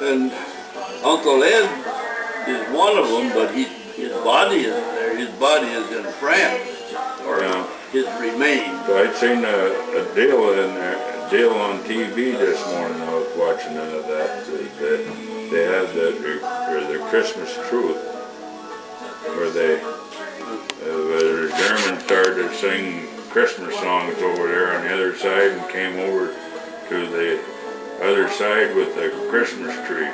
And Uncle Ed is one of them, but his body is there. His body is in France, or his remains. So I'd seen a deal in there, a deal on TV this morning. I was watching that. They had the Christmas truth, where the Germans started to sing Christmas songs over there on the other side and came over to the other side with the Christmas tree.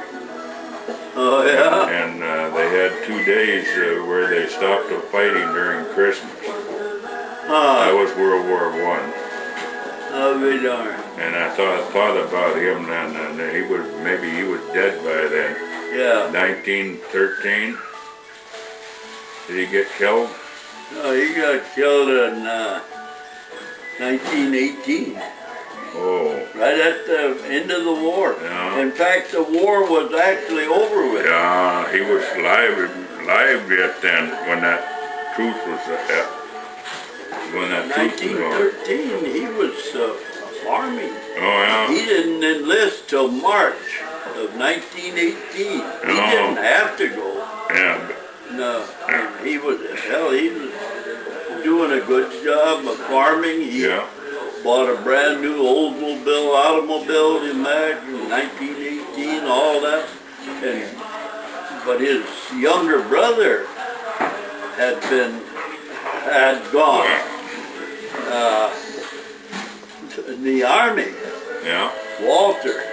Oh yeah. And they had 2 days where they stopped the fighting during Christmas. That was World War I. Oh, be darned. And I thought about him then, and he was dead by then. Yeah. 1913. Did he get killed? No, he got killed in 1918. Oh. Right at the end of the war. Yeah. In fact, the war was actually over with. Yeah, he was live yet then when that truth was when that truth was over. 1913, he was farming. Oh yeah. He didn't enlist till March of 1918. He didn't have to go. Yeah. No, he was doing a good job of farming. He bought a brand new automobile in 1918, all that. But his younger brother had gone in the army. Yeah. Walter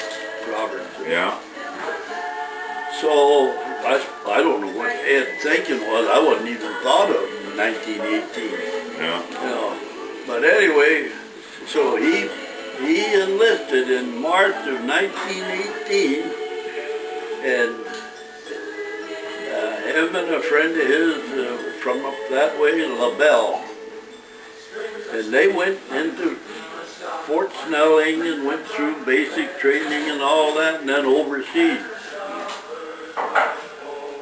Robertson. Yeah. So I don't know what Ed's thinking was. I wasn't even thought of in 1918. Yeah. You know. But anyway, so he enlisted in March of 1918, and him and a friend of his from up that way, LaBelle, and they went into Fort Snelling and went through basic training and all that, and then overseas.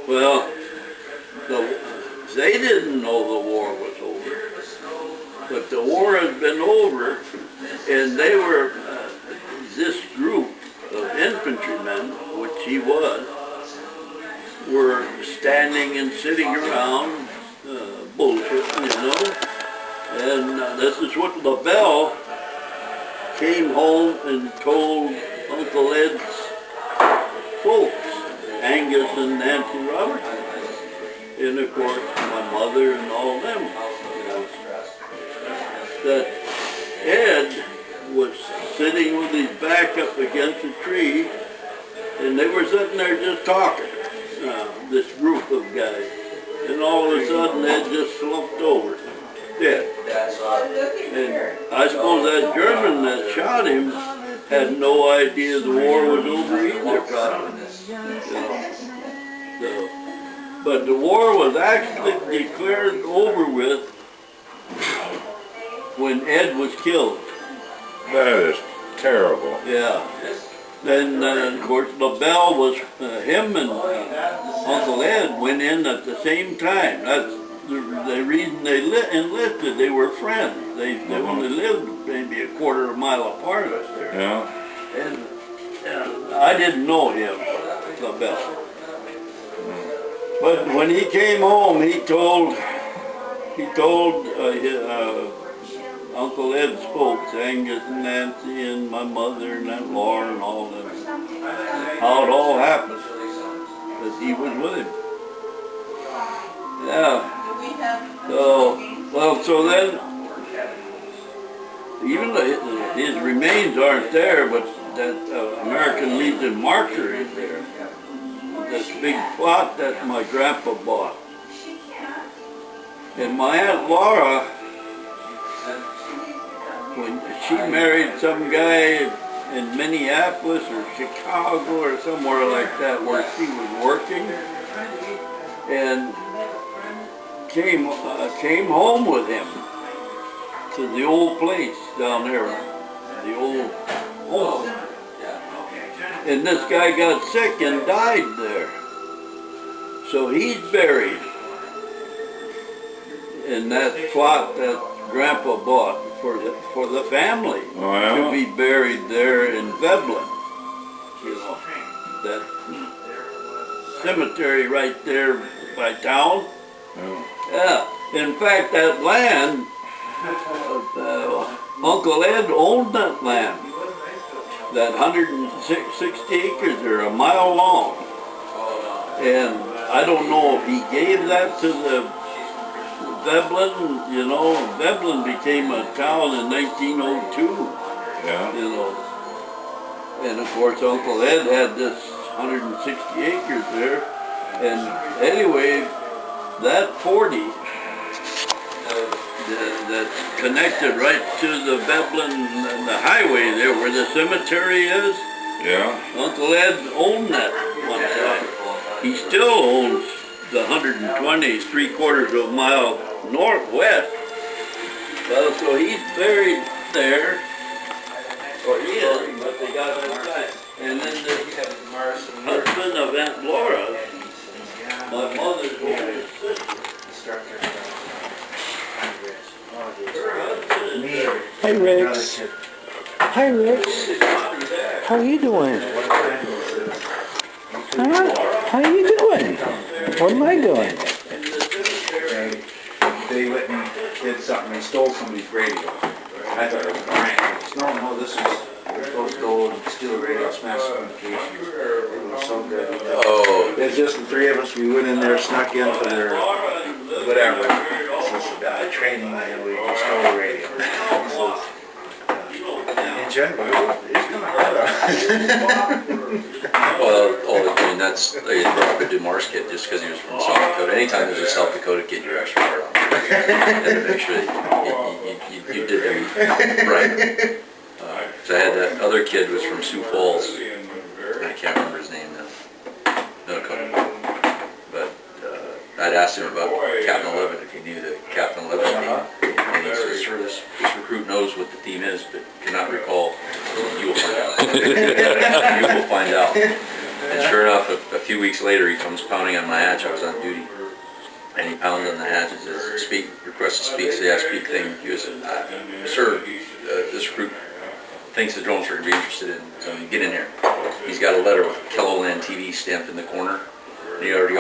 Well, they didn't know the war was over, but the war had been over, and they were, this group of infantrymen, which he was, were standing and sitting around bullshitting, you know, and this is what LaBelle came home and told Uncle Ed's folks, Angus and Nancy Robertson, and of course my mother and all them, you know, that Ed was sitting with his back up against a tree, and they were sitting there just talking, this group of guys, and all of a sudden Ed just slumped over, dead. And I suppose that German that shot him had no idea the war was over either, probably. But the war was actually declared over with when Ed was killed. That is terrible. Yeah. Then, of course, LaBelle was, him and Uncle Ed went in at the same time. That's the reason they enlisted. They were friends. They only lived maybe a quarter of a mile apart us there. Yeah. And I didn't know him, LaBelle. But when he came home, he told Uncle Ed's folks, Angus and Nancy and my mother and Aunt Laurie and all them, how it all happened, that he was with him. Yeah. So then, even his remains aren't there, but that American Legion marker is there. This big plot that my grandpa bought. And my Aunt Laura, when she married some guy in Minneapolis or Chicago or somewhere like that where she was working, and came home with him to the old place down there, the old home. And this guy got sick and died there. So he's buried in that plot that Grandpa bought for the family to be buried there in Veblen. you know, that cemetery right there by town. Yeah, in fact, that land, Uncle Ed owned that land. That 160 acres are a mile long. And I don't know if he gave that to the Veblen, you know. Veblen became a town in 1902, Yeah. you know. And of course Uncle Ed had this 160 acres there. And anyway, that 40 that's connected right to the Veblen, the highway there where the cemetery is. Yeah. Uncle Ed owned that one time. He still owns the 120, 3/4 of a mile northwest. Well, so he's buried there, or he is, but they got that guy. And then the husband of Aunt Laura, my mother's oldest sister. Her husband is there. Hi, Rex. Hi, Rex. How are you doing? Huh? How are you doing? What am I doing? They went and did something, they stole somebody's radio. I thought it was Brian. No, this was, they were supposed to go and steal a radio, smash some communications. It was so good. Oh. There's just the three of us, we went in there, snuck into their, whatever, training, and we stole a radio. In general, it's kind of hard. Well, I mean, that's, they brought up a Dumars kid just because he was from South Dakota. Anytime there's a South Dakota kid, you're extra hard on. And to make sure you did them right. So I had that other kid was from Sioux Falls. I can't remember his name now. No, but I'd asked him about Captain 11, if he knew the Captain 11 team. And he said, sure, this recruit knows what the team is, but cannot recall. You will find out. You will find out. And sure enough, a few weeks later, he comes pounding on my hatch. I was on duty. And he pounds on the hatch and says, speak, request to speak. So yeah, speak thing. He was, sir, this recruit thinks the drones are going to be interested in. So you get in here. He's got a letter with Kelloland TV stamped in the corner. And he already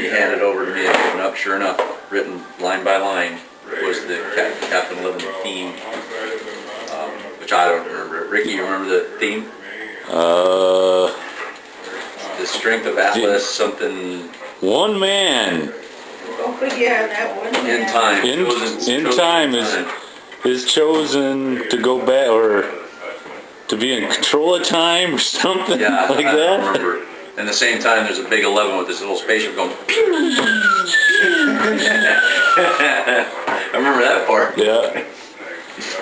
he handed it over to me and opened up. Sure enough, written line by line was the Captain 11 theme, which I don't remember. Ricky, you remember the theme? The strength of Atlas, something. One man Oh, yeah, that one. In time. in time is chosen to go back or to be in control of time or something Yeah, like I that. remember. And at the same time, there's a big 11 with this little spaceship going. I remember that part. Yeah.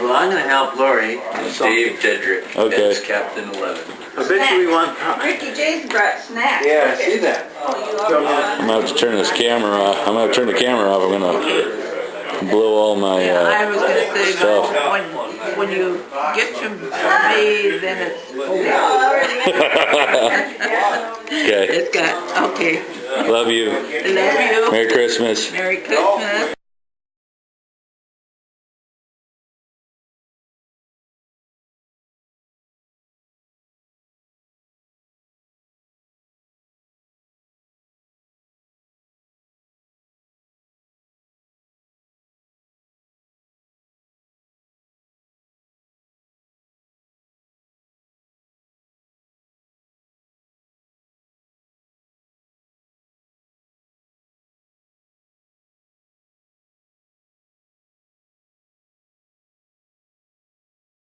Well, I'm gonna help Laurie. Dave Jedrick Okay. as Captain 11. Eventually one. Ricky J's brought snacks. Yeah, I see that. Oh, you already I'm gonna have to turn this camera off. I'm gonna have to turn the camera off. I'm gonna blow all my I was gonna say, stuff. when you get some me, then it's. Okay. It's got, okay. Love you. Love you. Merry Christmas. Merry Christmas.